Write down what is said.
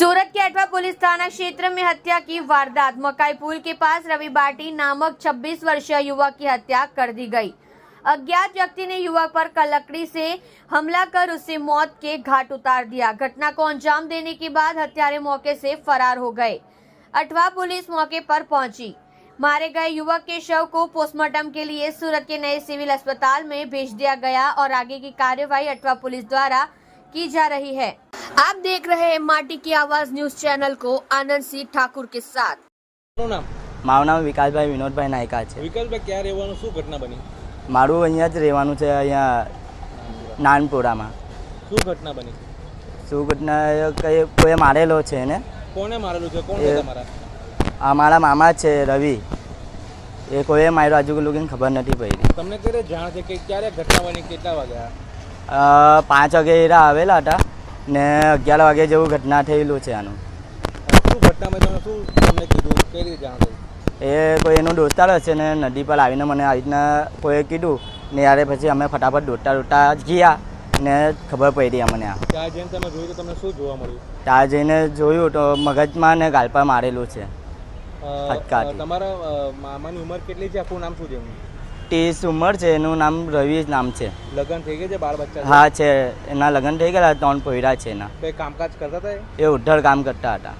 सूरत के अठवा पुलिस थाना क्षेत्र में हत्या की वारदात। मकाई पुल के पास रवि बाटी नामक 26 वर्षीय युवक की हत्या कर दी गई। अज्ञात व्यक्ति ने युवक पर लकड़ी से हमला कर उसे मौत के घाट उतार दिया। घटना को अंजाम देने के बाद हत्यारे मौके से फरार हो गए। अठवा पुलिस मौके पर पहुंची। मारे गए युवक के शव को पोस्टमार्टम के लिए सूरत के नए सिविल अस्पताल में भेज दिया गया और आगे की कार्यवाही अठवा पुलिस द्वारा की जा रही है। आप देख रहे हैं माटी की आवाज न्यूज चैनल को आनंद सिंह ठाकुर के साथ। મારું નામ વિકાસભાઈ વિનોદભાઈ નાયકા છે। વિકાસભાઈ ક્યાં રહેવાનું, શું ઘટના બની? મારું અહીંયા જ રહેવાનું છે, અહીંયા નાનપુરામાં। શું ઘટના બની? શું ઘટના કઈ કોઈ મારેલો છે ને? કોને મારેલું છે? કોણ છે તમારા? અમારા મામા છે રવિ, એ કોઈએ માર્યો આજુ લોકોને ખબર નથી પડી। તમને ક્યારે જાણ છે કે ક્યારે ઘટના બની, કેટલા વાગ્યા? 5 વાગે એરા આવેલા હતા ને 11 વાગે જેવું ઘટના થયેલું છે આનું। શું ઘટનામાં તમે શું તમને કીધું, કઈ રીતે જાણ થઈ? એ કોઈ એનો દોસ્તાર હશે ને નદી પર આવીને મને આવી રીતના કોઈએ કીધું ને યારે પછી અમે ફટાફટ દોડતા ગયા ને ખબર પડી અમને। આ ત્યાં જઈને તમે જોયું તો તમને શું જોવા મળ્યું? ત્યાં જઈને જોયું તો મગજમાં ને ગાલ પર મારેલું છે। તમારા મામાની ઉંમર કેટલી છે? આખું નામ શું છે એમનું? 30 ઉંમર છે, એનું નામ રવિ નામ છે। લગ્ન થઈ ગયા છે? બાળ બચ્ચા? હા છે, એના લગ્ન થઈ ગયેલા, 3 પોયરા છે એના। કંઈ કામકાજ કરતા હતા? એ ઉદ્ધર કામ કરતા હતા।